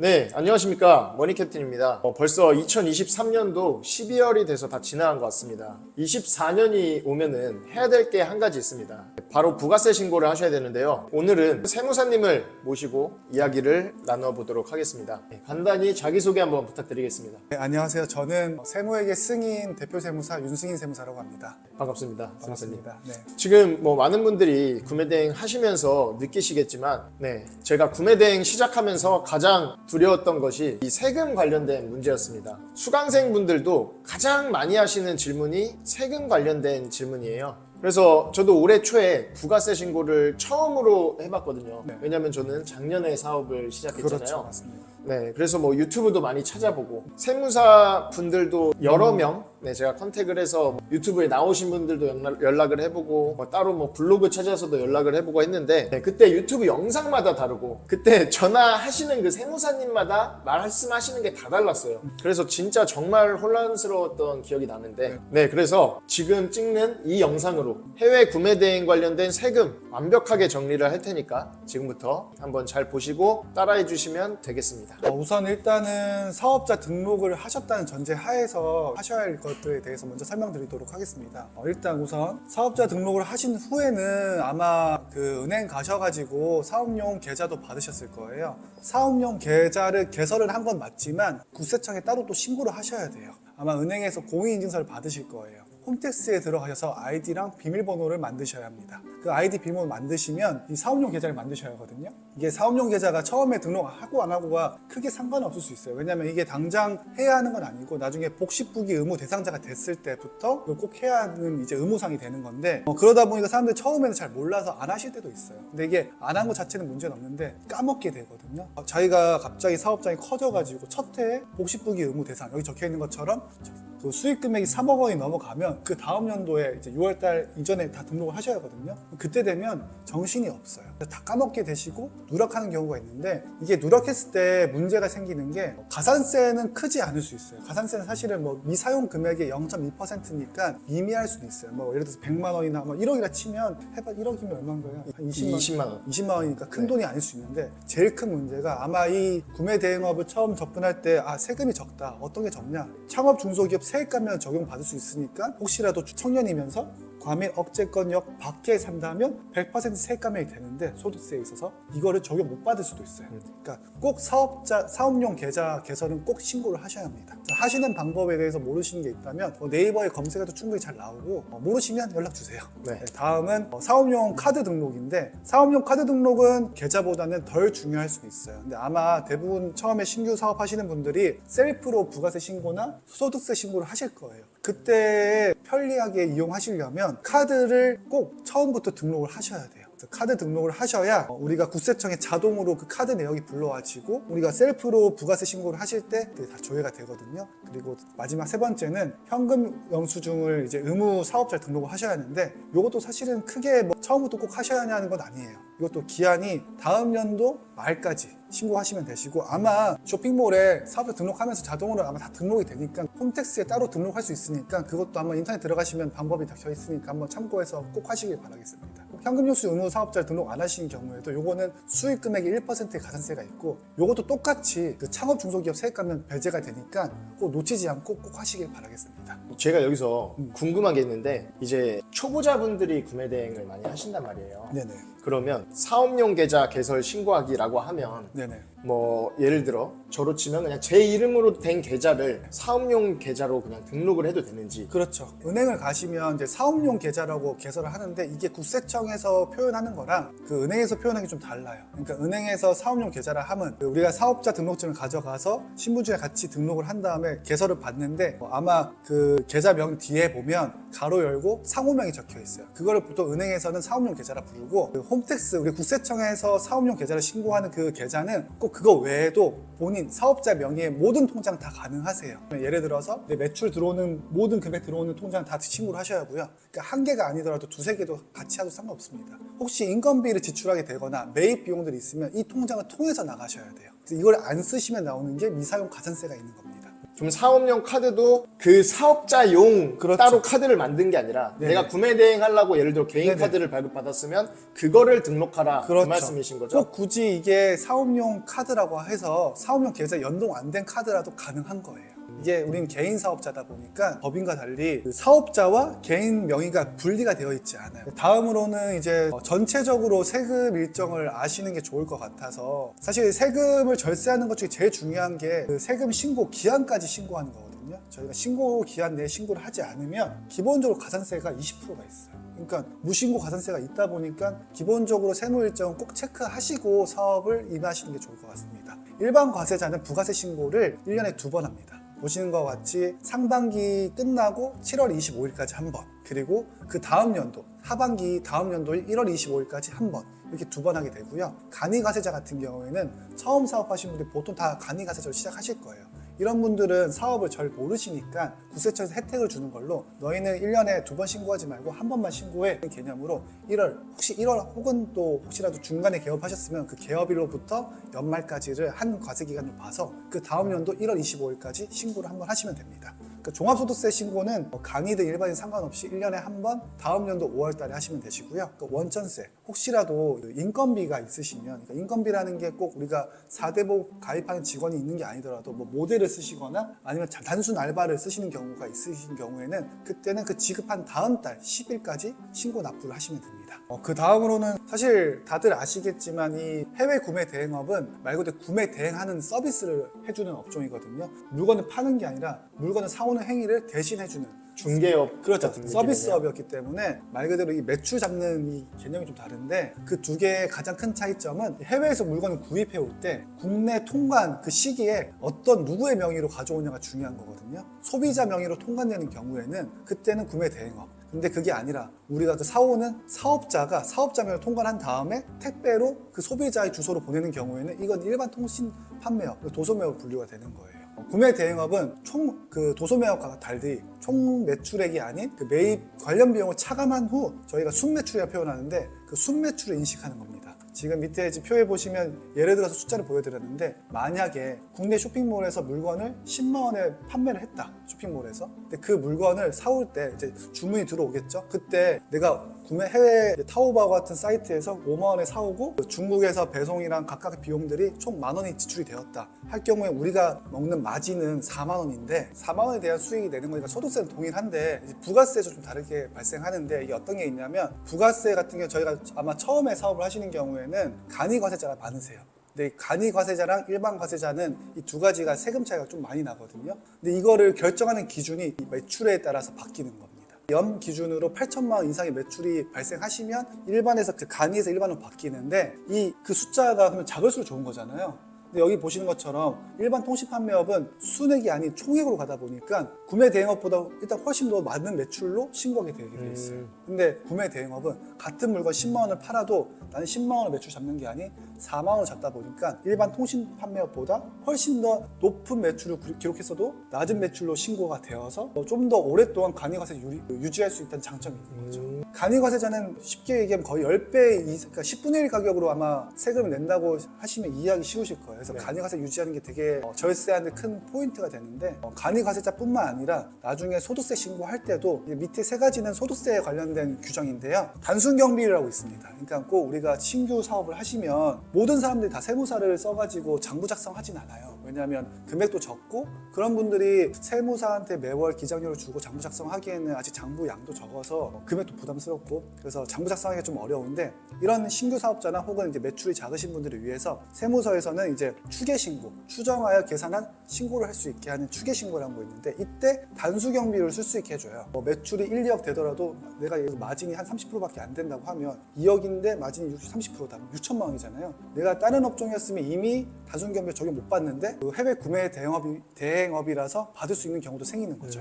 네, 안녕하십니까. 머니캡틴입니다. 벌써 2023년도 12월이 돼서 다 지나간 것 같습니다. 24년이 오면은 해야 될 게 한 가지 있습니다. 바로 부가세 신고를 하셔야 되는데요. 오늘은 세무사님을 모시고 이야기를 나눠보도록 하겠습니다. 간단히 자기소개 한번 부탁드리겠습니다. 네, 안녕하세요. 저는 세무회계 승인 대표 세무사 윤승인 세무사라고 합니다. 반갑습니다. 세무사님. 반갑습니다. 네. 지금 많은 분들이 구매대행 하시면서 느끼시겠지만, 제가 구매대행 시작하면서 가장 두려웠던 것이 이 세금 관련된 문제였습니다. 수강생 분들도 가장 많이 하시는 질문이 세금 관련된 질문이에요. 그래서 저도 올해 초에 부가세 신고를 처음으로 해봤거든요. 네. 왜냐면 저는 작년에 사업을 시작했잖아요. 그렇죠. 맞습니다. 네, 그래서 유튜브도 많이 찾아보고 세무사 분들도 여러 명 제가 컨택을 해서 유튜브에 나오신 분들도 연락을 해보고 따로 블로그 찾아서도 연락을 해보고 했는데 그때 유튜브 영상마다 다르고 그때 전화하시는 그 세무사님마다 말씀하시는 게 다 달랐어요. 그래서 진짜 정말 혼란스러웠던 기억이 나는데 그래서 지금 찍는 이 영상으로 해외 구매 대행 관련된 세금 완벽하게 정리를 할 테니까 지금부터 한번 잘 보시고 따라해 주시면 되겠습니다. 우선 일단은 사업자 등록을 하셨다는 전제 하에서 하셔야 할 것들에 대해서 먼저 설명드리도록 하겠습니다. 일단 우선 사업자 등록을 하신 후에는 아마 그 은행 가셔가지고 사업용 계좌도 받으셨을 거예요. 사업용 계좌를 개설을 한 건 맞지만 국세청에 따로 또 신고를 하셔야 돼요. 아마 은행에서 공인인증서를 받으실 거예요. 홈택스에 들어가셔서 아이디랑 비밀번호를 만드셔야 합니다. 그 아이디 비밀번호 만드시면 이 사업용 계좌를 만드셔야 하거든요. 이게 사업용 계좌가 처음에 등록하고 안 하고가 크게 상관없을 수 있어요. 왜냐면 이게 당장 해야 하는 건 아니고 나중에 복식부기 의무 대상자가 됐을 때부터 꼭 해야 하는 이제 의무상이 되는 건데 그러다 보니까 사람들이 처음에는 잘 몰라서 안 하실 때도 있어요. 근데 이게 안 한 것 자체는 문제는 없는데 까먹게 되거든요. 자기가 갑자기 사업장이 커져가지고 첫 해에 복식부기 의무 대상 여기 적혀 있는 것처럼 그 수익 금액이 3억 원이 넘어가면 그 다음 연도에 이제 6월달 이전에 다 등록을 하셔야 하거든요. 그때 되면 정신이 없어요. 다 까먹게 되시고 누락하는 경우가 있는데 이게 누락했을 때 문제가 생기는 게 가산세는 크지 않을 수 있어요. 가산세는 사실은 미사용 금액의 0.2%니까 미미할 수도 있어요. 예를 들어서 100만 원이나 1억이라 치면 해봐 1억이면 얼마인 거예요? 한 20만 원. 20만 원이니까 큰 돈이 아닐 수 있는데 제일 큰 문제가 아마 이 구매 대행업을 처음 접근할 때 세금이 적다. 어떤 게 적냐? 창업 중소기업 세액감면 적용받을 수 있으니까 혹시라도 청년이면서 과밀 억제권역 밖에 산다면 100% 세액감면이 되는데 소득세에 있어서 이거를 적용 못 받을 수도 있어요. 그러니까 꼭 사업용 계좌 개설은 꼭 신고를 하셔야 합니다. 하시는 방법에 대해서 모르시는 게 있다면 네이버에 검색해도 충분히 잘 나오고 모르시면 연락 주세요. 다음은 사업용 카드 등록인데 사업용 카드 등록은 계좌보다는 덜 중요할 수도 있어요. 근데 아마 대부분 처음에 신규 사업하시는 분들이 셀프로 부가세 신고나 소득세 신고를 하실 거예요. 그때 편리하게 이용하시려면 카드를 꼭 처음부터 등록을 하셔야 돼요. 카드 등록을 하셔야 우리가 국세청에 자동으로 그 카드 내역이 불러와지고 우리가 셀프로 부가세 신고를 하실 때 그게 다 조회가 되거든요. 그리고 마지막 세 번째는 현금 영수증을 이제 의무 사업자를 등록을 하셔야 하는데 이것도 사실은 크게 처음부터 꼭 하셔야 하는 건 아니에요. 이것도 기한이 다음 연도 말까지 신고하시면 되시고 아마 쇼핑몰에 사업자 등록하면서 자동으로 아마 다 등록이 되니까 홈택스에 따로 등록할 수 있으니까 그것도 한번 인터넷 들어가시면 방법이 다 져 있으니까 한번 참고해서 꼭 하시길 바라겠습니다. 현금영수증 의무 사업자를 등록 안 하신 경우에도 요거는 수익 금액의 1%의 가산세가 있고 요것도 똑같이 그 창업 중소기업 세액감면 배제가 되니까 꼭 놓치지 않고 꼭 하시길 바라겠습니다. 제가 여기서 궁금한 게 있는데 이제 초보자분들이 구매 대행을 많이 하신단 말이에요. 네네. 그러면 사업용 계좌 개설 신고하기라고 하면 네네. 예를 들어 저로 치면 그냥 제 이름으로 된 계좌를 사업용 계좌로 그냥 등록을 해도 되는지. 그렇죠. 은행을 가시면 이제 사업용 계좌라고 개설을 하는데 이게 국세청에서 표현하는 거랑 그 은행에서 표현하는 게 좀 달라요. 그러니까 은행에서 사업용 계좌라 하면 우리가 사업자 등록증을 가져가서 신분증에 같이 등록을 한 다음에 개설을 받는데 아마 그 계좌명 뒤에 보면 가로 열고 상호명이 적혀 있어요. 그거를 보통 은행에서는 사업용 계좌라 부르고 그 홈택스 우리 국세청에서 사업용 계좌를 신고하는 그 계좌는 꼭 그거 외에도 본인 사업자 명의의 모든 통장 다 가능하세요. 예를 들어서 매출 들어오는 모든 금액 들어오는 통장 다 신고를 하셔야 하고요. 그러니까 한 개가 아니더라도 두세 개도 같이 하도 상관없습니다. 혹시 인건비를 지출하게 되거나 매입 비용들이 있으면 이 통장을 통해서 나가셔야 돼요. 그래서 이걸 안 쓰시면 나오는 게 미사용 가산세가 있는 겁니다. 좀 사업용 카드도 그 사업자용 그렇죠. 따로 카드를 만든 게 아니라 네네. 내가 구매 대행 하려고 예를 들어 개인 네네. 카드를 발급받았으면 그거를 등록하라 그렇죠. 그 말씀이신 거죠? 꼭 굳이 이게 사업용 카드라고 해서 사업용 계좌 연동 안 된 카드라도 가능한 거예요. 이게 우린 개인 사업자다 보니까 법인과 달리 그 사업자와 개인 명의가 분리가 되어 있지 않아요. 다음으로는 이제 전체적으로 세금 일정을 아시는 게 좋을 것 같아서 사실 세금을 절세하는 것 중에 제일 중요한 게 그 세금 신고 기한까지 신고하는 거거든요. 저희가 신고 기한 내에 신고를 하지 않으면 기본적으로 가산세가 20%가 있어요. 그러니까 무신고 가산세가 있다 보니까 기본적으로 세무 일정은 꼭 체크하시고 사업을 임하시는 게 좋을 것 같습니다. 일반 과세자는 부가세 신고를 1년에 2번 합니다. 보시는 것과 같이 상반기 끝나고 7월 25일까지 한 번, 그리고 그 다음 연도 하반기 다음 연도 1월 25일까지 한 번, 이렇게 2번 하게 되고요. 간이가세자 같은 경우에는 처음 사업하신 분들이 보통 다 간이가세자로 시작하실 거예요. 이런 분들은 사업을 잘 모르시니까 구세청에서 혜택을 주는 걸로 너희는 1년에 2번 신고하지 말고 한 번만 신고해 개념으로 1월 혹시 1월 혹은 또 혹시라도 중간에 개업하셨으면 그 개업일로부터 연말까지를 한 과세기간으로 봐서 그 다음 연도 1월 25일까지 신고를 한 번 하시면 됩니다. 그러니까 종합소득세 신고는 간이든 일반인 상관없이 1년에 한 번 다음 연도 5월 달에 하시면 되시고요. 그러니까 원천세 혹시라도 인건비가 있으시면, 그러니까 인건비라는 게 꼭 우리가 4대복 가입하는 직원이 있는 게 아니더라도 뭐 모델을 쓰시거나 아니면 단순 알바를 쓰시는 경우가 있으신 경우에는 그때는 그 지급한 다음 달 10일까지 신고 납부를 하시면 됩니다. 그 다음으로는 사실 다들 아시겠지만 이 해외 구매 대행업은 말 그대로 구매 대행하는 서비스를 해주는 업종이거든요. 물건을 파는 게 아니라 물건을 사오는 행위를 대신 해주는 중개업 그렇죠. 같은 서비스업이었기 때문에 말 그대로 이 매출 잡는 이 개념이 좀 다른데 그 두 개의 가장 큰 차이점은 해외에서 물건을 구입해 올 때 국내 통관 그 시기에 어떤 누구의 명의로 가져오냐가 중요한 거거든요. 소비자 명의로 통관되는 경우에는 그때는 구매 대행업. 근데 그게 아니라 우리가 그 사오는 사업자가 사업자 명의로 통관한 다음에 택배로 그 소비자의 주소로 보내는 경우에는 이건 일반 통신 판매업, 도소매업 분류가 되는 거예요. 구매 대행업은 총 그 도소매업과 달리 총 매출액이 아닌 그 매입 관련 비용을 차감한 후 저희가 순매출이라고 표현하는데 그 순매출을 인식하는 겁니다. 지금 밑에 표에 보시면 예를 들어서 숫자를 보여드렸는데 만약에 국내 쇼핑몰에서 물건을 10만 원에 판매를 했다. 쇼핑몰에서. 근데 그 물건을 사올 때 이제 주문이 들어오겠죠. 그때 내가 구매 해외 타오바오 같은 사이트에서 5만 원에 사오고 중국에서 배송이랑 각각 비용들이 총 1만 원이 지출이 되었다 할 경우에 우리가 먹는 마진은 4만 원인데 4만 원에 대한 수익이 내는 거니까 소득세는 동일한데 부가세도 좀 다르게 발생하는데 이게 어떤 게 있냐면 부가세 같은 경우 저희가 아마 처음에 사업을 하시는 경우에는 간이과세자가 많으세요. 근데 간이과세자랑 일반 과세자는 이 두 가지가 세금 차이가 좀 많이 나거든요. 근데 이거를 결정하는 기준이 매출에 따라서 바뀌는 겁니다. 연 기준으로 8천만 원 이상의 매출이 발생하시면 일반에서 그 간이에서 일반으로 바뀌는데 이 그 숫자가 그러면 작을수록 좋은 거잖아요. 근데 여기 보시는 것처럼 일반 통신판매업은 순액이 아닌 총액으로 가다 보니까 구매 대행업보다 일단 훨씬 더 많은 매출로 신고하게 되게 돼 있어요. 근데 구매 대행업은 같은 물건 10만 원을 팔아도 나는 10만 원을 매출 잡는 게 아닌 4만 원을 잡다 보니까 일반 통신 판매업보다 훨씬 더 높은 매출을 기록했어도 낮은 매출로 신고가 되어서 좀 더 오랫동안 간이과세 유지할 수 있다는 장점이 있는 거죠. 간이과세자는 쉽게 얘기하면 거의 10배, 그러니까 10분의 1 가격으로 아마 세금을 낸다고 하시면 이해하기 쉬우실 거예요. 그래서 간이과세 유지하는 게 되게 절세하는 큰 포인트가 되는데 간이과세자뿐만 아니라 나중에 소득세 신고할 때도 밑에 세 가지는 소득세에 관련된 규정인데요. 단순경비라고 있습니다. 그러니까 꼭 우리가 신규 사업을 하시면 모든 사람들이 다 세무사를 써가지고 장부 작성하진 않아요. 왜냐하면 금액도 적고 그런 분들이 세무사한테 매월 기장료를 주고 장부 작성하기에는 아직 장부 양도 적어서 금액도 부담스럽고 그래서 장부 작성하기가 좀 어려운데 이런 신규 사업자나 혹은 이제 매출이 작으신 분들을 위해서 세무서에서는 이제 추계신고, 추정하여 계산한 신고를 할 수 있게 하는 추계신고라는 거 있는데 이때 단수경비를 쓸 수 있게 해줘요. 매출이 1, 2억 되더라도 내가 마진이 한 30%밖에 안 된다고 하면 2억인데 마진이 30%다. 6천만 원이잖아요. 내가 다른 업종이었으면 이미 단순경비 적용 못 받는데 해외 구매 대행업이라서 받을 수 있는 경우도 생기는 거죠.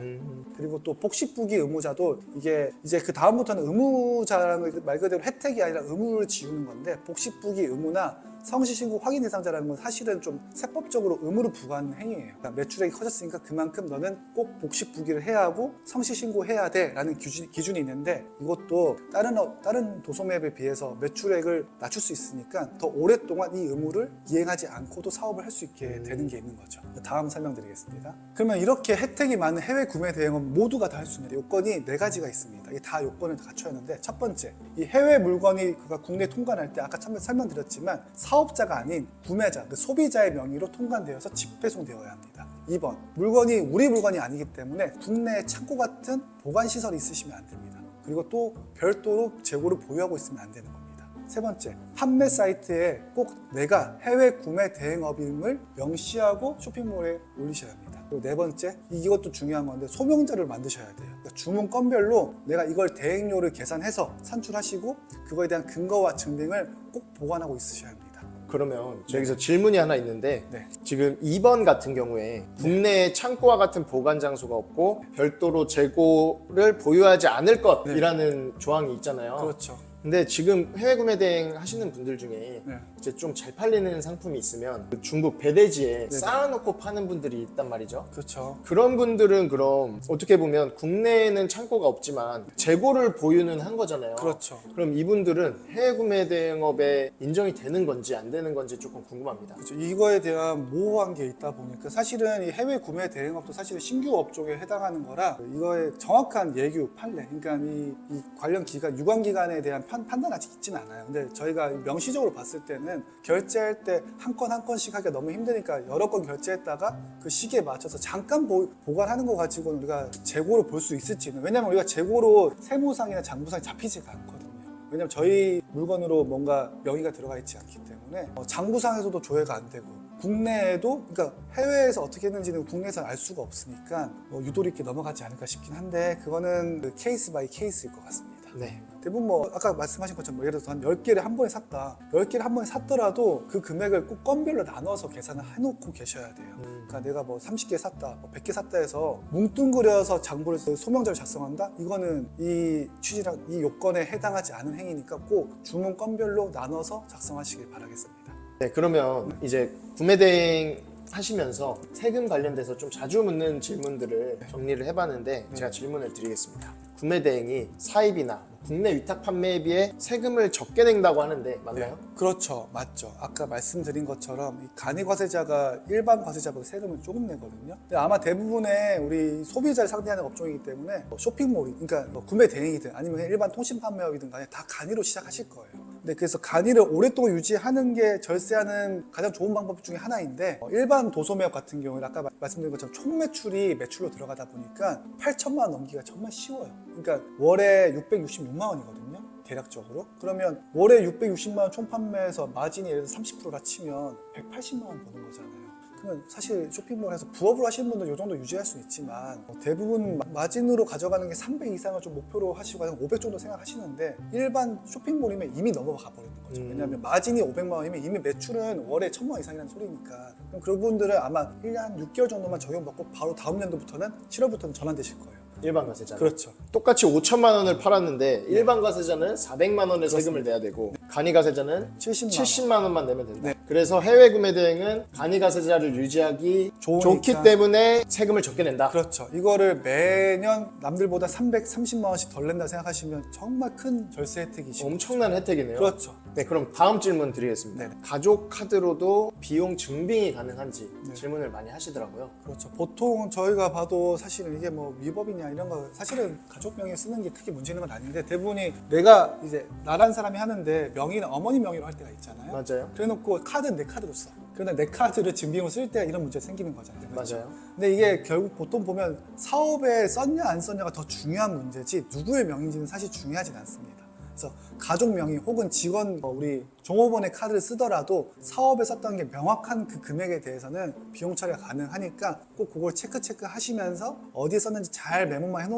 그리고 또 복식부기 의무자도 이게 이제 그 다음부터는 의무자라는 말 그대로 혜택이 아니라 의무를 지우는 건데 복식부기 의무나 성실신고 확인 대상자라는 건 사실은 좀 세법적으로 의무를 부과하는 행위예요. 그러니까 매출액이 커졌으니까 그만큼 너는 꼭 복식부기를 해야 하고 성실신고해야 돼라는 기준이 있는데, 이것도 다른 도소매업에 비해서 매출액을 낮출 수 있으니까 더 오랫동안 이 의무를 이행하지 않고도 사업을 할 수 있게 되는 게 있는 거죠. 다음 설명드리겠습니다. 그러면 이렇게 혜택이 많은 해외 구매 대행업 모두가 다 할 수 있는데 요건이 4가지가 있습니다. 이게 다 요건을 갖춰야 하는데, 첫 번째, 이 해외 물건이 국내 통관할 때 아까 설명드렸지만 사업자가 아닌 구매자, 그 소비자의 명의로 통관되어서 집배송되어야 합니다. 2번, 물건이 우리 물건이 아니기 때문에 국내에 창고 같은 보관시설이 있으시면 안 됩니다. 그리고 또 별도로 재고를 보유하고 있으면 안 되는 겁니다. 세 번째, 판매 사이트에 꼭 내가 해외 구매 대행업임을 명시하고 쇼핑몰에 올리셔야 합니다. 그리고 네 번째, 이것도 중요한 건데 소명자를 만드셔야 돼요. 그러니까 주문 건별로 내가 이걸 대행료를 계산해서 산출하시고 그거에 대한 근거와 증빙을 꼭 보관하고 있으셔야 합니다. 그러면 여기서 질문이 하나 있는데, 네. 지금 2번 같은 경우에 국내에 창고와 같은 보관 장소가 없고 별도로 재고를 보유하지 않을 것이라는 조항이 있잖아요. 그렇죠. 근데 지금 해외 구매 대행 하시는 분들 중에 네. 이제 좀 잘 팔리는 상품이 있으면 그 중국 배대지에 네. 쌓아놓고 파는 분들이 있단 말이죠. 그렇죠. 그런 분들은 그럼 어떻게 보면 국내에는 창고가 없지만 재고를 보유는 한 거잖아요. 그렇죠. 그럼 이분들은 해외 구매 대행업에 인정이 되는 건지 안 되는 건지 조금 궁금합니다. 그렇죠. 이거에 대한 모호한 게 있다 보니까 사실은 이 해외 구매 대행업도 사실은 신규 업종에 해당하는 거라 이거의 정확한 예규 판례, 그러니까 이 관련 기간, 유관 기간에 대한 판단 아직 있진 않아요. 근데 저희가 명시적으로 봤을 때는 결제할 때 한 건 한 건씩 하기가 너무 힘드니까 여러 건 결제했다가 그 시기에 맞춰서 잠깐 보관하는 거 가지고는 우리가 재고로 볼 수 있을지는, 왜냐면 우리가 재고로 세무상이나 장부상이 잡히지가 않거든요. 왜냐면 저희 물건으로 뭔가 명의가 들어가 있지 않기 때문에 장부상에서도 조회가 안 되고 국내에도, 그러니까 해외에서 어떻게 했는지는 국내에서는 알 수가 없으니까 유도리 있게 넘어가지 않을까 싶긴 한데, 그거는 그 케이스 바이 케이스일 것 같습니다. 네. 대부분 아까 말씀하신 것처럼 예를 들어서 한 10개를 한 번에 샀다. 10개를 한 번에 샀더라도 그 금액을 꼭 건별로 나눠서 계산을 해놓고 계셔야 돼요. 그러니까 내가 30개 샀다, 100개 샀다 해서 뭉뚱그려서 장부를 소명자를 작성한다? 이거는 이 취지랑 이 요건에 해당하지 않은 행위니까 꼭 주문 건별로 나눠서 작성하시길 바라겠습니다. 네, 그러면 이제 구매 대행 하시면서 세금 관련돼서 좀 자주 묻는 질문들을 정리를 해봤는데 제가 질문을 드리겠습니다. 구매 대행이 사입이나 국내 위탁 판매에 비해 세금을 적게 낸다고 하는데 맞나요? 네, 그렇죠. 맞죠. 아까 말씀드린 것처럼 이 간이과세자가 일반 과세자보다 세금을 조금 내거든요. 근데 아마 대부분의 우리 소비자를 상대하는 업종이기 때문에 쇼핑몰이, 그러니까 구매 대행이든 아니면 일반 통신 판매업이든 간에 다 간이로 시작하실 거예요. 근데 그래서 간이를 오랫동안 유지하는 게 절세하는 가장 좋은 방법 중에 하나인데, 일반 도소매업 같은 경우는 아까 말씀드린 것처럼 총 매출이 매출로 들어가다 보니까 8천만 원 넘기가 정말 쉬워요. 그러니까 월에 666만 원이거든요. 대략적으로. 그러면 월에 660만 원 총 판매에서 마진이 예를 들어 30%라 치면 180만 원 버는 거잖아요. 그러면 사실 쇼핑몰에서 부업으로 하시는 분들은 이 정도 유지할 수 있지만 대부분 마진으로 가져가는 게 300 이상을 좀 목표로 하시고 한 500 정도 생각하시는데, 일반 쇼핑몰이면 이미 넘어가 버리는 거죠. 왜냐하면 마진이 500만 원이면 이미 매출은 월에 1000만 원 이상이라는 소리니까. 그럼 그런 분들은 아마 1년 한 6개월 정도만 적용받고 바로 다음 연도부터는 7월부터는 전환되실 거예요. 일반 과세자. 그렇죠. 똑같이 5천만 원을 팔았는데 일반 과세자는 400만 원의 세금을 내야 되고 간이 과세자는 70만 원만 내면 된다. 네. 그래서 해외 구매 대행은 간이 과세자를 유지하기 좋기 때문에 세금을 적게 낸다. 그렇죠. 이거를 매년 남들보다 330만 원씩 덜 낸다 생각하시면 정말 큰 절세 혜택이시죠. 엄청난 혜택이네요. 그렇죠. 네, 그럼 다음 질문 드리겠습니다. 네. 가족 카드로도 비용 증빙이 가능한지 네. 질문을 많이 하시더라고요. 그렇죠. 보통 저희가 봐도 사실은 이게 위법이냐 이런 거 사실은 가족 명의 쓰는 게 크게 문제는 건 아닌데, 대부분이 내가 이제 나란 사람이 하는데 명의는 어머니 명의로 할 때가 있잖아요. 맞아요. 그래놓고 카드는 내 카드로 써. 그런데 내 카드를 증빙으로 쓸 때 이런 문제 생기는 거잖아요. 그렇죠? 맞아요. 근데 이게 결국 보통 보면 사업에 썼냐 안 썼냐가 더 중요한 문제지 누구의 명의인지는 사실 중요하진 않습니다. 그래서 가족 명의 혹은 직원 우리 종업원의 카드를 쓰더라도 사업에 썼던 게 명확한 그 금액에 대해서는 비용 처리가 가능하니까 꼭 그걸 체크 하시면서 어디에 썼는지 잘 메모만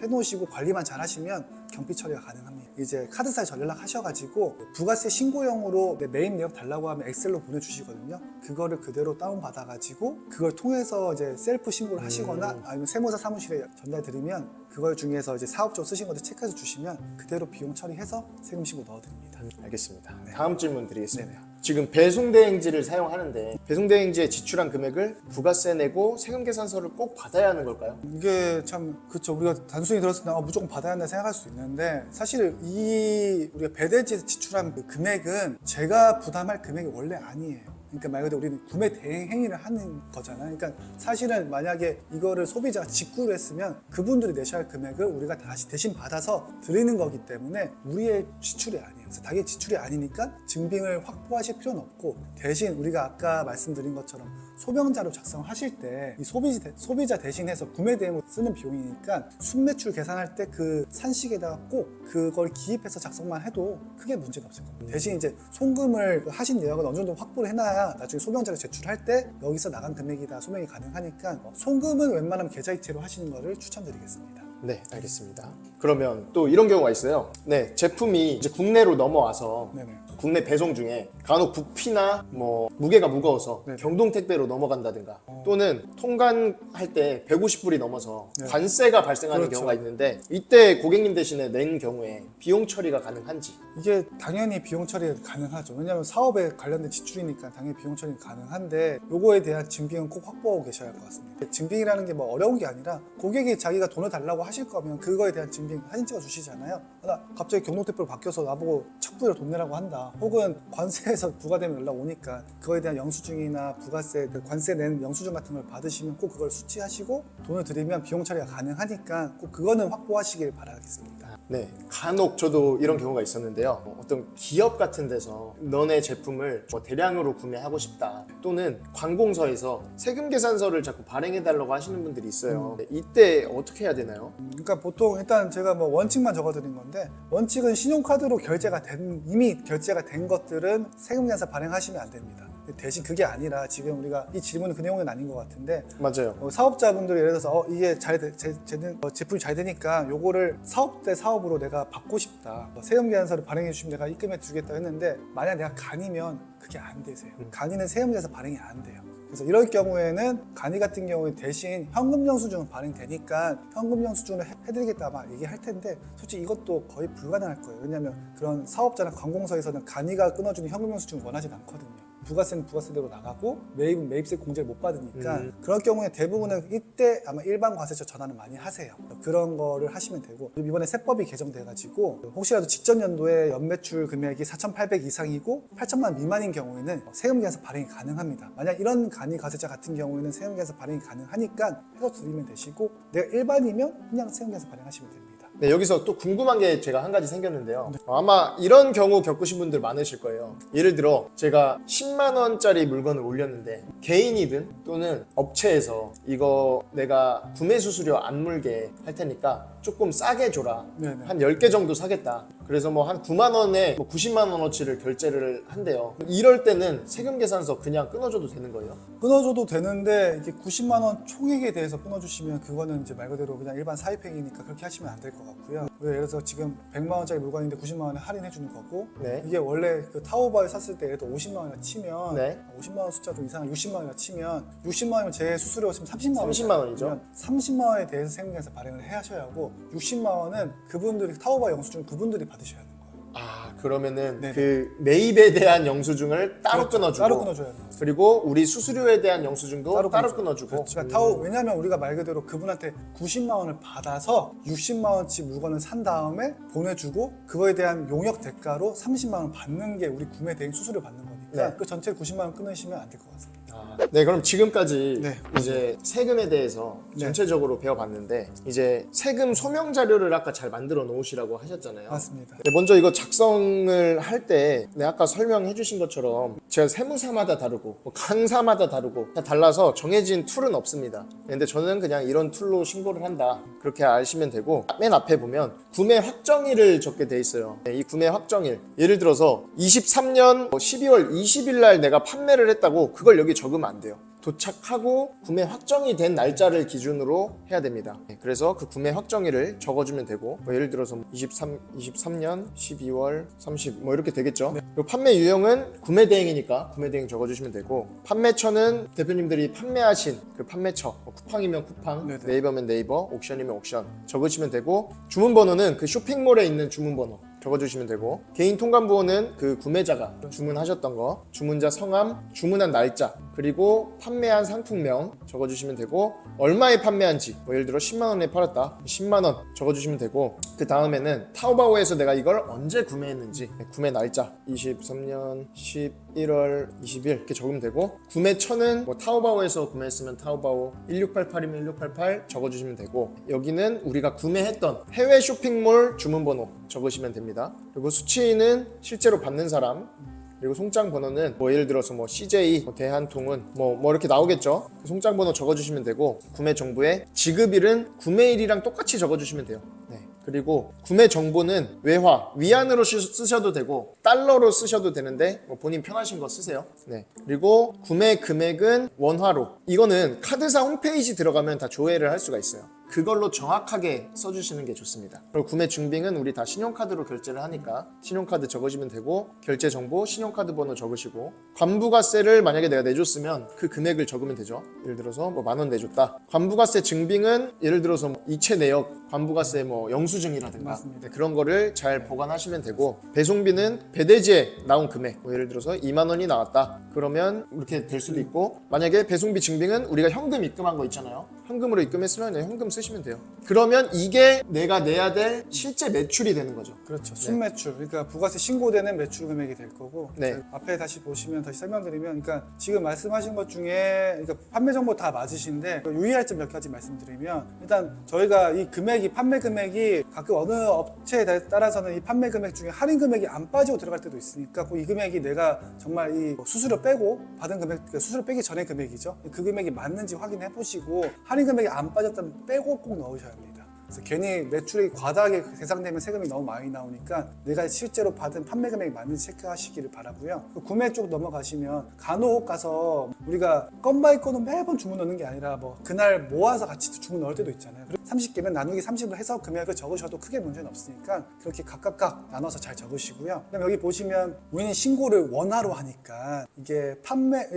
해놓으시고 관리만 잘 하시면 경비 처리가 가능합니다. 이제 카드사에 전략 하셔가지고 부가세 신고용으로 내 메인 내역 달라고 하면 엑셀로 보내주시거든요. 그거를 그대로 다운받아가지고 그걸 통해서 이제 셀프 신고를 하시거나 아니면 세무사 사무실에 전달드리면 그걸 중에서 이제 사업적으로 쓰신 것들 체크해서 주시면 그대로 비용 처리해서 세금 신고 넣어드립니다. 알겠습니다. 네. 다음 질문 드리겠습니다. 네네. 지금 배송대행지를 사용하는데 배송대행지에 지출한 금액을 부가세 내고 세금계산서를 꼭 받아야 하는 걸까요? 이게 참 그렇죠. 우리가 단순히 들었을 때 무조건 받아야 한다 생각할 수 있는데 사실 이 우리가 배대지에서 지출한 그 금액은 제가 부담할 금액이 원래 아니에요. 그러니까 말 그대로 우리는 구매 대행 행위를 하는 거잖아요. 그러니까 사실은 만약에 이거를 소비자가 직구를 했으면 그분들이 내셔야 할 금액을 우리가 다시 대신 받아서 드리는 거기 때문에 우리의 지출이 아니에요. 그래서 당연히 지출이 아니니까 증빙을 확보하실 필요는 없고 대신 우리가 아까 말씀드린 것처럼 소명자료 작성하실 때 이 소비자 대신해서 구매 대행으로 쓰는 비용이니까 순매출 계산할 때 그 산식에다가 꼭 그걸 기입해서 작성만 해도 크게 문제는 없을 겁니다. 대신 이제 송금을 하신 내역은 어느 정도 확보를 해놔야 나중에 소명자료 제출할 때 여기서 나간 금액이다 소명이 가능하니까 송금은 웬만하면 계좌이체로 하시는 거를 추천드리겠습니다. 네, 알겠습니다. 그러면 또 이런 경우가 있어요. 네, 제품이 이제 국내로 넘어와서 네네. 국내 배송 중에 간혹 부피나 뭐 무게가 무거워서 네네. 경동택배로 넘어간다든가 또는 통관할 때 150불이 넘어서 네. 관세가 발생하는 그렇죠. 경우가 있는데 이때 고객님 대신에 낸 경우에 비용 처리가 가능한지. 이게 당연히 비용 처리 가능하죠. 왜냐하면 사업에 관련된 지출이니까 당연히 비용 처리 가능한데 요거에 대한 증빙은 꼭 확보하고 계셔야 할 것 같습니다. 증빙이라는 게 뭐 어려운 게 아니라 고객이 자기가 돈을 달라고 하실 거면 그거에 대한 증빙 사진 찍어 주시잖아요. 나 갑자기 경동택배로 바뀌어서 나보고 척부로 돈 내라고 한다. 혹은 관세에서 부과되면 연락 오니까 그거에 대한 영수증이나 부가세, 그 관세 낸 영수증 같은 걸 받으시면 꼭 그걸 수취하시고 돈을 드리면 비용 처리가 가능하니까 꼭 그거는 확보하시길 바라겠습니다. 네, 간혹 저도 이런 경우가 있었는데요. 어떤 기업 같은 데서 너네 제품을 뭐 대량으로 구매하고 싶다 또는 관공서에서 세금계산서를 자꾸 발행해달라고 하시는 분들이 있어요. 이때 어떻게 해야 되나요? 그러니까 보통 일단 제가 뭐 원칙만 적어드린 건데 원칙은 신용카드로 이미 결제가 된 것들은 세금계산서 발행하시면 안 됩니다. 대신 그게 아니라 지금 우리가 이 질문은 그 내용은 아닌 것 같은데 맞아요. 사업자분들이 예를 들어서 이게 제품이 잘 되니까 요거를 사업 대 사업으로 내가 받고 싶다. 세금계산서를 발행해 주시면 내가 입금해 주겠다 했는데 만약 내가 간이면 그게 안 되세요. 간이는 세금계산서 발행이 안 돼요. 그래서 이럴 경우에는 간이 같은 경우에 대신 현금 영수증은 발행되니까 현금 영수증을 해드리겠다 아마 얘기할 텐데 솔직히 이것도 거의 불가능할 거예요. 왜냐하면 그런 사업자나 관공서에서는 간이가 끊어주는 현금 영수증을 원하진 않거든요. 부가세는 부가세대로 나가고 매입은 매입세 공제를 못 받으니까 그럴 경우에 대부분은 이때 아마 일반 과세처 전환을 많이 하세요. 그런 거를 하시면 되고 이번에 세법이 개정돼가지고 혹시라도 직전 연도에 연매출 금액이 4,800 이상이고 8천만 미만인 경우에는 세금계산서 발행이 가능합니다. 만약 이런 간이 과세자 같은 경우에는 세금계산서 발행이 가능하니까 해서 드리면 되시고 내가 일반이면 그냥 세금계산서 발행하시면 됩니다. 네, 여기서 또 궁금한 게 제가 한 가지 생겼는데요. 아마 이런 경우 겪으신 분들 많으실 거예요. 예를 들어 제가 10만 원짜리 물건을 올렸는데 개인이든 또는 업체에서 이거 내가 구매 수수료 안 물게 할 테니까 조금 싸게 줘라. 네네. 한 10개 정도 사겠다. 그래서 뭐 한 9만 원에 90만 원어치를 결제를 한대요. 이럴 때는 세금계산서 그냥 끊어줘도 되는 거예요? 끊어줘도 되는데 이게 90만 원 총액에 대해서 끊어주시면 그거는 이제 말 그대로 그냥 일반 사입행위니까 그렇게 하시면 안 될 것 같고요. 예를 들어서 지금 100만 원짜리 물건인데 90만 원에 할인해 주는 거고 네. 이게 원래 그 타오바에 샀을 때 예를 들어 50만 원이라 치면 네. 50만 원 숫자 좀 이상한 60만 원이라 치면 60만 원이면 제 수수료였으면 30만 원 30만 원이죠. 30만 원에 대해서 세금계산서 발행을 하셔야 하고 60만 원은 그분들이 타오바 영수증 그분들이 받으셔야 하는 거예요. 아, 그러면은 네네. 그 매입에 대한 영수증을 따로 그렇죠. 끊어주고 따로 끊어줘야 돼요. 그리고 우리 수수료에 대한 영수증도 따로 끊어주고. 그렇죠. 그러니까 왜냐하면 우리가 말 그대로 그분한테 90만 원을 받아서 60만 원치 물건을 산 다음에 보내주고 그거에 대한 용역 대가로 30만 원 받는 게 우리 구매 대행 수수료 받는 거니까 네. 그 전체 90만 원 끊으시면 안 될 것 같습니다. 네, 그럼 지금까지 네. 이제 세금에 대해서 네. 전체적으로 배워봤는데 이제 세금 소명 자료를 아까 잘 만들어 놓으시라고 하셨잖아요. 맞습니다. 네, 먼저 이거 작성을 할 때 아까 설명해 주신 것처럼 제가 세무사마다 다르고 뭐 강사마다 다르고 다 달라서 정해진 툴은 없습니다. 근데 저는 그냥 이런 툴로 신고를 한다 그렇게 아시면 되고 맨 앞에 보면 구매 확정일을 적게 돼 있어요. 네, 이 구매 확정일 예를 들어서 23년 12월 20일 날 내가 판매를 했다고 그걸 여기 적으면 안 돼요. 도착하고 구매 확정이 된 날짜를 기준으로 해야 됩니다. 그래서 그 구매 확정일을 적어주면 되고 뭐 예를 들어서 23년 12월 30 뭐 이렇게 되겠죠. 그리고 판매 유형은 구매 대행이니까 구매 대행 적어주시면 되고 판매처는 대표님들이 판매하신 그 판매처 뭐 쿠팡이면 쿠팡, 네이버면 네이버, 옥션이면 옥션 적으시면 되고 주문번호는 그 쇼핑몰에 있는 주문번호 적어주시면 되고, 개인 통관부호는 그 구매자가 주문하셨던 거, 주문자 성함, 주문한 날짜, 그리고 판매한 상품명 적어주시면 되고, 얼마에 판매한지, 뭐 예를 들어 10만 원에 팔았다, 10만 원 적어주시면 되고, 그 다음에는 타오바오에서 내가 이걸 언제 구매했는지, 구매 날짜 23년 11월 20일 이렇게 적으면 되고, 구매처는 뭐 타오바오에서 구매했으면 타오바오, 1688이면 1688 적어주시면 되고, 여기는 우리가 구매했던 해외 쇼핑몰 주문번호 적으시면 됩니다. 그리고 수취인은 실제로 받는 사람, 그리고 송장 번호는 뭐 예를 들어서 뭐 CJ, 뭐 대한통운 뭐 이렇게 나오겠죠. 그 송장 번호 적어주시면 되고, 구매 정보에 지급일은 구매일이랑 똑같이 적어주시면 돼요. 네. 그리고 구매 정보는 외화, 위안으로 쓰셔도 되고 달러로 쓰셔도 되는데 뭐 본인 편하신 거 쓰세요. 네. 그리고 구매 금액은 원화로. 이거는 카드사 홈페이지 들어가면 다 조회를 할 수가 있어요. 그걸로 정확하게 써주시는 게 좋습니다. 그리고 구매 증빙은 우리 다 신용카드로 결제를 하니까 신용카드 적으시면 되고, 결제 정보, 신용카드 번호 적으시고, 관부가세를 만약에 내가 내줬으면 그 금액을 적으면 되죠. 예를 들어서 뭐 10,000원 내줬다. 관부가세 증빙은 예를 들어서 뭐 이체 내역 관부가세 뭐 영수증이라든가, 네, 그런 거를 잘 보관하시면 되고, 배송비는 배대지에 나온 금액, 뭐 예를 들어서 2만 원이 나왔다. 그러면 이렇게 될 수도 있고, 만약에 배송비 증빙은 우리가 현금 입금한 거 있잖아요. 현금으로 입금했으면 현금 쓰시면 돼요. 그러면 이게 내가 내야 될 실제 매출이 되는 거죠. 그렇죠. 순매출. 그러니까 부가세 신고되는 매출 금액이 될 거고. 네. 앞에 다시 보시면 다시 설명드리면, 그러니까 지금 말씀하신 것 중에 그러니까 판매 정보 다 맞으신데 유의할 점 몇 가지 말씀드리면, 일단 저희가 이 금액이 판매 금액이 가끔 어느 업체에 따라서는 이 판매 금액 중에 할인 금액이 안 빠지고 들어갈 때도 있으니까 이 금액이 내가 정말 이 수수료 빼고 받은 금액, 그러니까 수수료 빼기 전의 금액이죠. 그 금액이 맞는지 확인해 보시고, 할인 금액이 안 빠졌다면 빼고 꼭 넣으셔야 합니다. 그래서 괜히 매출이 과다하게 계산되면 세금이 너무 많이 나오니까 내가 실제로 받은 판매 금액이 맞는지 체크하시기를 바라고요. 구매 쪽 넘어가시면 간혹 가서 우리가 건 바이 건은 매번 주문 넣는 게 아니라 뭐 그날 모아서 같이 주문 넣을 때도 있잖아요. 30개면 나누기 30으로 해서 금액을 적으셔도 크게 문제는 없으니까 그렇게 각각 나눠서 잘 적으시고요. 그다음 여기 보시면 우리는 신고를 원화로 하니까 이게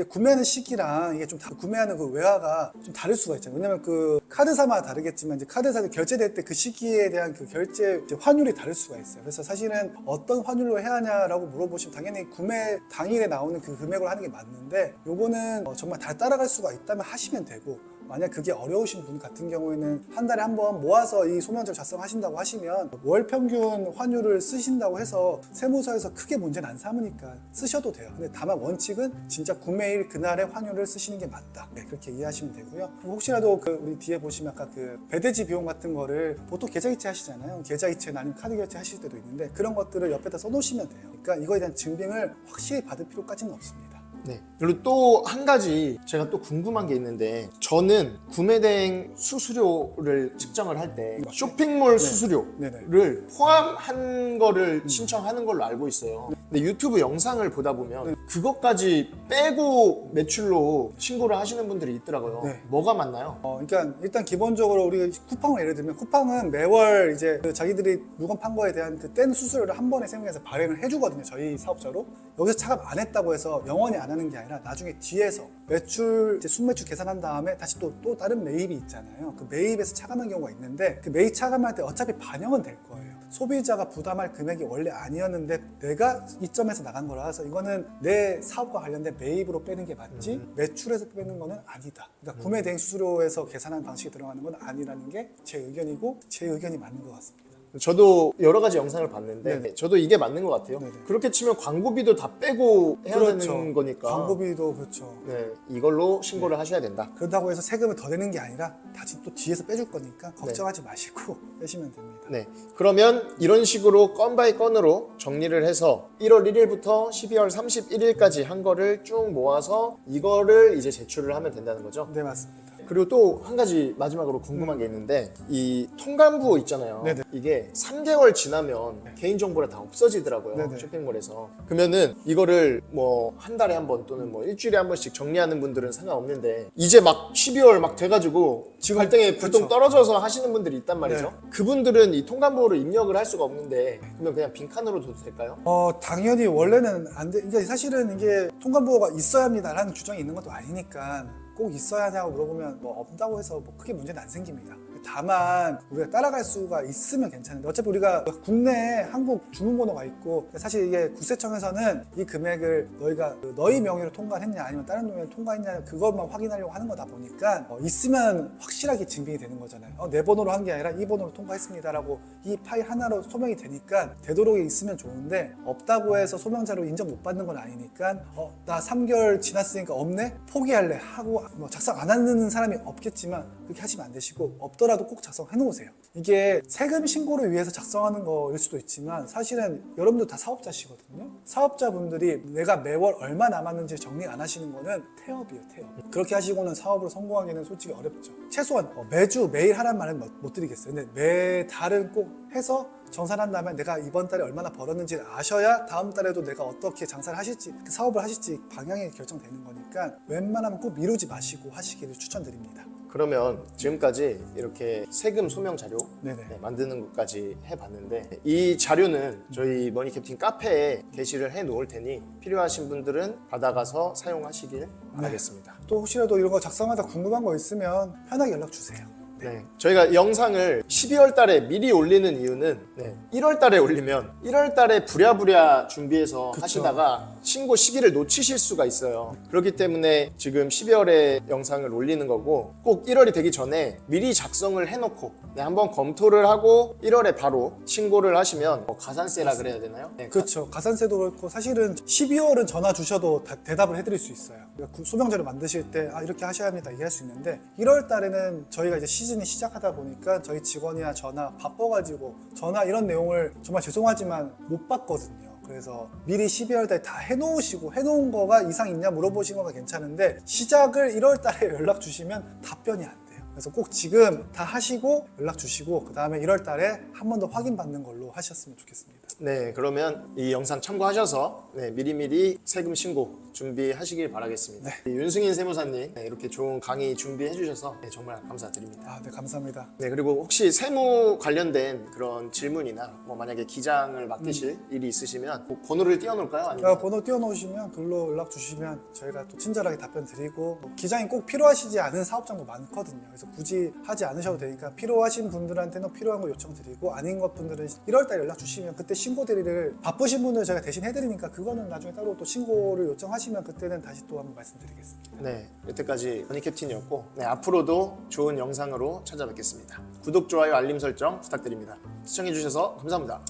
구매하는 시기랑 이게 좀 구매하는 그 외화가 좀 다를 수가 있잖아요. 왜냐면 그 카드사마다 다르겠지만 이제 카드사에 결제될 때 그 시기에 대한 그 결제 환율이 다를 수가 있어요. 그래서 사실은 어떤 환율로 해야 하냐라고 물어보시면 당연히 구매 당일에 나오는 그 금액으로 하는 게 맞는데, 요거는 정말 다 따라갈 수가 있다면 하시면 되고, 만약 그게 어려우신 분 같은 경우에는 한 달에 한 번 모아서 이 소면적 작성하신다고 하시면 월 평균 환율을 쓰신다고 해서 세무서에서 크게 문제는 안 삼으니까 쓰셔도 돼요. 근데 다만 원칙은 진짜 구매일 그날의 환율을 쓰시는 게 맞다. 네, 그렇게 이해하시면 되고요. 혹시라도 우리 뒤에 보시면 아까 그 배대지 비용 같은 거를 보통 계좌이체 하시잖아요. 계좌이체나 아니면 카드 결제 하실 때도 있는데 그런 것들을 옆에다 써놓으시면 돼요. 그러니까 이거에 대한 증빙을 확실히 받을 필요까지는 없습니다. 네. 그리고 또 한 가지 제가 또 궁금한 게 있는데, 저는 구매대행 수수료를 측정을 할 때 쇼핑몰 수수료를 포함한 거를 신청하는 걸로 알고 있어요. 근데 유튜브 영상을 보다 보면 그것까지 빼고 매출로 신고를 하시는 분들이 있더라고요. 네. 뭐가 맞나요? 그러니까 일단 기본적으로 우리가 쿠팡을 예를 들면, 쿠팡은 매월 이제 자기들이 물건 판 거에 대한 그 뗀 수수료를 한 번에 세무에서 발행을 해주거든요. 저희 사업자로. 여기서 차감 안 했다고 해서 영원히 안 하는 게 아니라 나중에 뒤에서 매출, 이제 순매출 계산한 다음에 다시 또 다른 매입이 있잖아요. 그 매입에서 차감한 경우가 있는데, 그 매입 차감할 때 어차피 반영은 될 거예요. 소비자가 부담할 금액이 원래 아니었는데 내가 이점에서 나간 거라서 이거는 내 사업과 관련된 매입으로 빼는 게 맞지 매출에서 빼는 거는 아니다. 그러니까 구매 대행 수수료에서 계산하는 방식이 들어가는 건 아니라는 게 제 의견이고, 제 의견이 맞는 것 같습니다. 저도 여러 가지 영상을 봤는데 네네. 저도 이게 맞는 것 같아요. 네네. 그렇게 치면 광고비도 다 빼고 해야 그렇죠. 되는 거니까. 광고비도 그렇죠. 네, 이걸로 신고를 하셔야 된다. 그렇다고 해서 세금을 더 내는 게 아니라 다시 또 뒤에서 빼줄 거니까 걱정하지 마시고 빼시면 됩니다. 네, 그러면 이런 식으로 건 바이 건으로 정리를 해서 1월 1일부터 12월 31일까지 한 거를 쭉 모아서 이거를 이제 제출을 하면 된다는 거죠. 네, 맞습니다. 그리고 또 한 가지 마지막으로 궁금한 게 있는데, 이 통관부호 있잖아요. 네네. 이게 3개월 지나면 개인정보가 다 없어지더라고요. 네네. 쇼핑몰에서. 그러면은 이거를 뭐 한 달에 한 번 또는 뭐 일주일에 한 번씩 정리하는 분들은 상관없는데, 이제 막 12월 막 돼가지고 지금 발등에 불똥 그렇죠. 떨어져서 하시는 분들이 있단 말이죠. 네. 그분들은 이 통관부호를 입력을 할 수가 없는데, 그러면 그냥 빈칸으로 둬도 될까요? 당연히 원래는 안 돼. 그러니까 사실은 이게 통관부호가 있어야 합니다라는 규정이 있는 것도 아니니까 꼭 있어야 하냐고 물어보면 뭐 없다고 해서 뭐 크게 문제는 안 생깁니다. 다만 우리가 따라갈 수가 있으면 괜찮은데 어차피 우리가 국내에 한국 주문번호가 있고 사실 이게 국세청에서는 이 금액을 너희가 너희 명의로 통과했냐 아니면 다른 명의로 통과했냐 그것만 확인하려고 하는 거다 보니까 있으면 확실하게 증빙이 되는 거잖아요. 내 번호로 한 게 아니라 이 번호로 통과했습니다라고 이 파일 하나로 소명이 되니까 되도록이 있으면 좋은데 없다고 해서 소명자로 인정 못 받는 건 아니니까 나 3개월 지났으니까 없네? 포기할래 하고 뭐 작성 안 하는 사람이 없겠지만 그렇게 하시면 안 되시고 없더라도 꼭 작성해 놓으세요. 이게 세금 신고를 위해서 작성하는 거일 수도 있지만 사실은 여러분들 다 사업자시거든요. 사업자분들이 내가 매월 얼마 남았는지 정리 안 하시는 거는 태업이에요, 태업. 그렇게 하시고는 사업으로 성공하기는 솔직히 어렵죠. 최소한 매주 매일 하란 말은 못 드리겠어요. 근데 매달은 꼭 해서 정산한 다음에 내가 이번 달에 얼마나 벌었는지를 아셔야 다음 달에도 내가 어떻게 장사를 하실지 사업을 하실지 방향이 결정되는 거니까 웬만하면 꼭 미루지 마시고 하시기를 추천드립니다. 그러면 지금까지 이렇게 세금 소명 자료 네네. 만드는 것까지 해봤는데 이 자료는 저희 머니캡틴 카페에 게시를 해 놓을 테니 필요하신 분들은 받아가서 사용하시길 바라겠습니다. 또 혹시라도 이런 거 작성하다 궁금한 거 있으면 편하게 연락 주세요. 네, 저희가 영상을 12월 달에 미리 올리는 이유는 1월 달에 올리면 1월 달에 부랴부랴 준비해서 그쵸. 하시다가 신고 시기를 놓치실 수가 있어요. 그렇기 때문에 지금 12월에 영상을 올리는 거고 꼭 1월이 되기 전에 미리 작성을 해놓고 한번 검토를 하고 1월에 바로 신고를 하시면 가산세라 그래야 되나요? 네, 그렇죠. 가산세도 그렇고 사실은 12월은 전화 주셔도 대답을 해드릴 수 있어요. 그러니까 소명자료 만드실 때 이렇게 하셔야 합니다 얘기할 수 있는데 1월 달에는 저희가 이제 시즌이 시작하다 보니까 저희 직원이나 저나 바빠가지고 전화 이런 내용을 정말 죄송하지만 못 받거든요. 그래서 미리 12월 달에 다 해놓으시고 해놓은 거가 이상 있냐 물어보신 거가 괜찮은데 시작을 1월 달에 연락 주시면 답변이 안 돼요. 그래서 꼭 지금 다 하시고 연락 주시고 그 다음에 1월 달에 한 번 더 확인 받는 걸로 하셨으면 좋겠습니다. 네, 그러면 이 영상 참고하셔서 미리미리 세금 신고 준비하시길 바라겠습니다. 윤승인 세무사님 이렇게 좋은 강의 준비해 주셔서 정말 감사드립니다. 네, 감사합니다. 네, 그리고 혹시 세무 관련된 그런 질문이나 뭐 만약에 기장을 맡으실 일이 있으시면 꼭 번호를 띄워놓을까요? 아니면 번호 띄워놓으시면 글로 연락 주시면 저희가 또 친절하게 답변 드리고 기장이 꼭 필요하시지 않은 사업장도 많거든요. 그래서 굳이 하지 않으셔도 되니까 필요하신 분들한테는 필요한 거 요청드리고 아닌 것 분들은 1월달에 연락 주시면 그때 신고 대리를 바쁘신 분들 제가 대신 해드리니까 그거는 나중에 따로 또 신고를 요청하시면 그때는 다시 또 한번 말씀드리겠습니다. 네, 여태까지 머니캡틴이었고 앞으로도 좋은 영상으로 찾아뵙겠습니다. 구독, 좋아요, 알림 설정 부탁드립니다. 시청해주셔서 감사합니다.